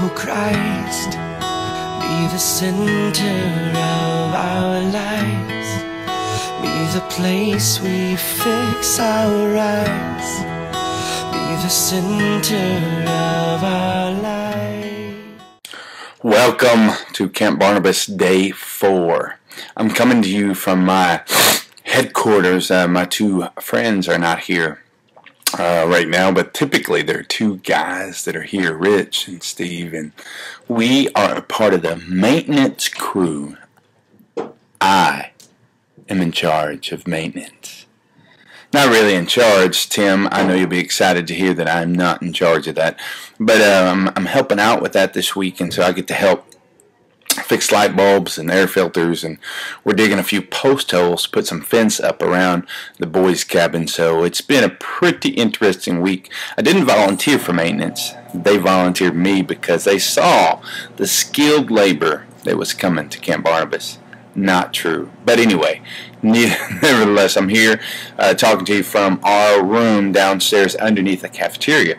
Oh Christ, be the center of our lives, be the place we fix our eyes, be the center of our lives. Welcome to Camp Barnabas Day 4. I'm coming to you from my headquarters. My two friends are not here right now, but typically there are two guys that are here, Rich and Steve, and we are a part of the maintenance crew. I am in charge of maintenance. Not really in charge, Tim. I know you'll be excited to hear that I'm not in charge of that, but I'm helping out with that this week, and so I get to help fix light bulbs and air filters, and we're digging a few post holes, put some fence up around the boys' cabin. So it's been a pretty interesting week. I didn't volunteer for maintenance. They volunteered me because they saw the skilled labor that was coming to Camp Barnabas. Not true. But anyway, nevertheless, I'm here talking to you from our room downstairs underneath the cafeteria.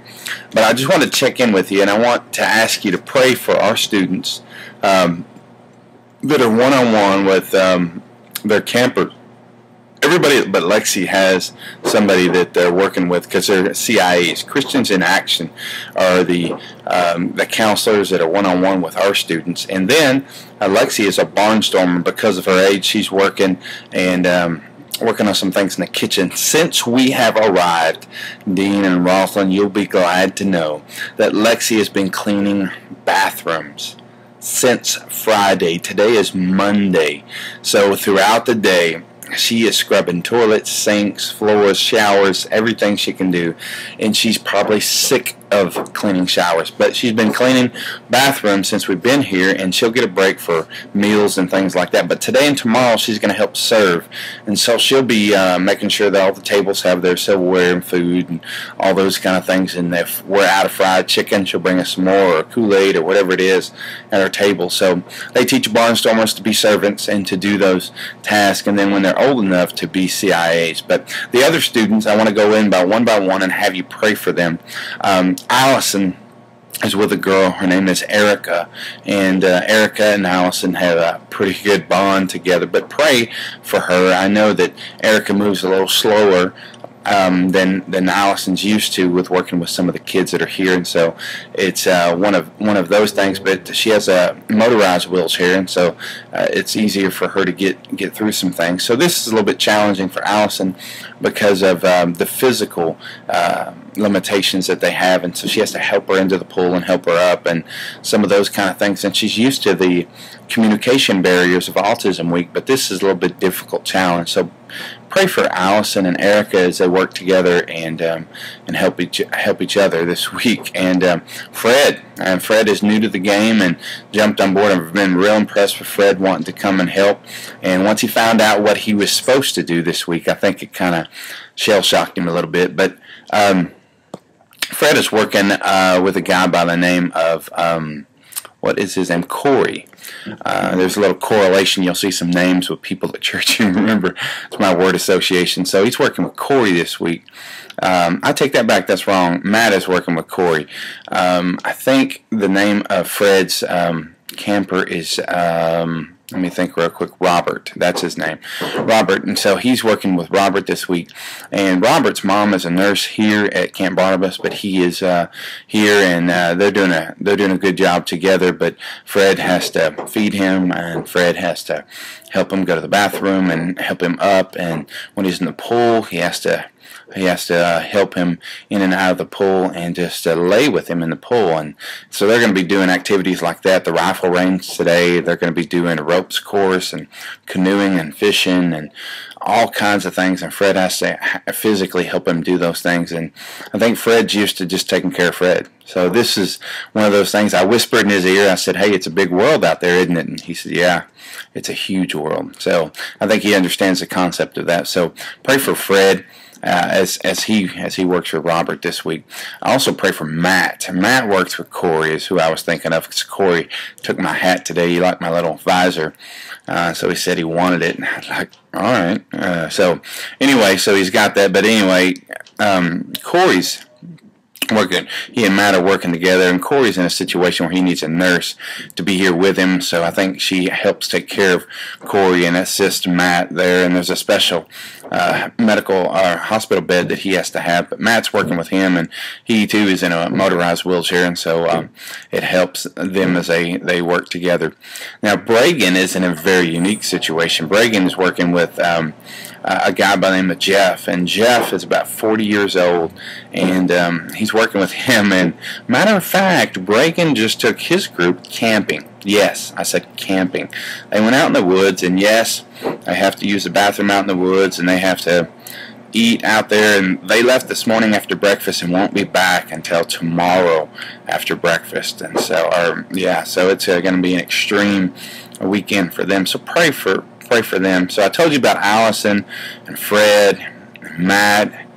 But I just want to check in with you, and I want to ask you to pray for our students that are one-on-one with their campers. Everybody but Lexi has somebody that they're working with because they're CIAs. Christians in Action are the counselors that are one-on-one with our students. And then Lexi is a barnstormer because of her age. She's working and working on some things in the kitchen. Since we have arrived, Dean and Rosalind, you'll be glad to know that Lexi has been cleaning bathrooms since Friday. Today is Monday. So throughout the day, she is scrubbing toilets, sinks, floors, showers, everything she can do. And she's probably sick of cleaning showers. But she's been cleaning bathrooms since we've been here, and she'll get a break for meals and things like that. But today and tomorrow she's going to help serve. And so she'll be making sure that all the tables have their silverware and food and all those kind of things. And if we're out of fried chicken, she'll bring us some more, or Kool-Aid or whatever it is at our table. So they teach barnstormers to be servants and to do those tasks, and then when they're old enough to be CIAs. But the other students, I want to go in by one and have you pray for them. Allison is with a girl. Her name is Erica, and Erica and Allison have a pretty good bond together. But pray for her. I know that Erica moves a little slower than Allison's used to with working with some of the kids that are here, and so it's one of those things. But she has a motorized wheelchair, and so it's easier for her to get through some things. So this is a little bit challenging for Allison because of the physical limitations that they have, and so she has to help her into the pool and help her up and some of those kind of things. And she's used to the communication barriers of Autism Week, but this is a little bit difficult challenge. So pray for Allison and Erica as they work together and help each other this week. And Fred is new to the game and jumped on board. I've been real impressed with Fred wanting to come and help. And once he found out what he was supposed to do this week, I think it kind of shell-shocked him a little bit. But Fred is working with a guy by the name of what is his name? Corey. There's a little correlation. You'll see some names with people at church. You remember, it's my word association. So he's working with Corey this week. I take that back. That's wrong. Matt is working with Corey. I think the name of Fred's camper is let me think real quick. Robert. That's his name. Robert. And so he's working with Robert this week. And Robert's mom is a nurse here at Camp Barnabas, but he is here, and they're doing a good job together. But Fred has to feed him, and Fred has to help him go to the bathroom and help him up. And when he's in the pool, he has to help him in and out of the pool and just lay with him in the pool. And so they're going to be doing activities like that. The rifle range today, they're going to be doing a ropes course and canoeing and fishing and all kinds of things. And Fred has to physically help him do those things. And I think Fred's used to just taking care of Fred. So this is one of those things. I whispered in his ear. I said, "Hey, it's a big world out there, isn't it?" And he said, "Yeah, it's a huge world." So I think he understands the concept of that. So pray for Fred as he works with Robert this week. I also pray for Matt. Matt works with Corey, is who I was thinking of, because Corey took my hat today. He liked my little visor, so he said he wanted it. And I was like, all right. So anyway, so he's got that. But anyway, Corey's He and Matt are working together, and Corey's in a situation where he needs a nurse to be here with him, so I think she helps take care of Corey and assists Matt there, and there's a special medical or hospital bed that he has to have, but Matt's working with him, and he too is in a motorized wheelchair, and so it helps them as they work together. Now Bragan is in a very unique situation. Bragan is working with a guy by the name of Jeff, and Jeff is about 40 years old, and he's working with him, and matter of fact, Bragan just took his group camping. Yes, I said camping. They went out in the woods, and yes, they have to use the bathroom out in the woods, and they have to eat out there, and they left this morning after breakfast and won't be back until tomorrow after breakfast, and so so it's going to be an extreme weekend for them, so pray for them. So I told you about Allison and Fred and Matt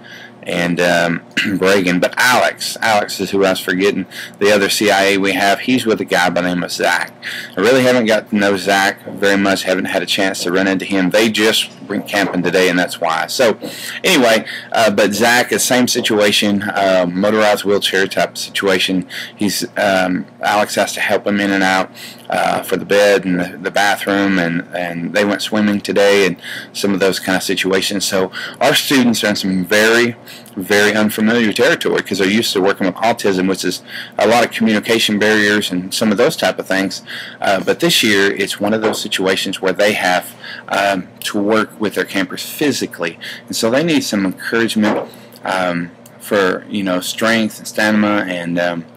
and Bragan, but Alex is who I was forgetting, the other CIA we have. He's with a guy by the name of Zach. I really haven't got to know Zach very much, haven't had a chance to run into him. They just went camping today, and that's why. So anyway, but Zach is same situation, motorized wheelchair type situation. He's Alex has to help him in and out for the bed and the bathroom, and they went swimming today and some of those kind of situations. So our students are in some very unfamiliar territory because they're used to working with autism, which is a lot of communication barriers and some of those type of things. But this year, it's one of those situations where they have to work with their campers physically, and so they need some encouragement for strength and stamina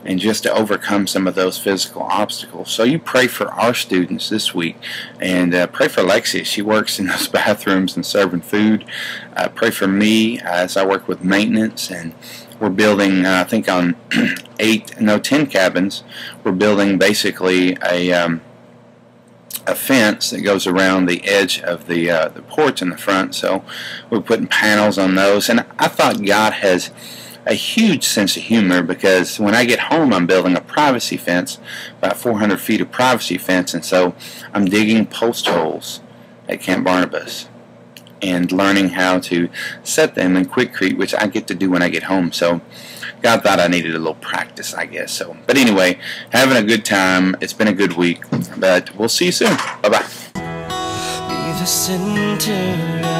and just to overcome some of those physical obstacles. So you pray for our students this week, and pray for Alexia. She works in those bathrooms and serving food. Pray for me as I work with maintenance, and we're building, I think on 10 cabins. We're building basically a fence that goes around the edge of the porch in the front. So we're putting panels on those, and I thought God has a huge sense of humor, because when I get home I'm building a privacy fence, about 400 feet of privacy fence, and so I'm digging post holes at Camp Barnabas and learning how to set them in Quikrete, which I get to do when I get home. So God thought I needed a little practice, I guess. So, but anyway, having a good time. It's been a good week, but we'll see you soon. Bye-bye. Be the center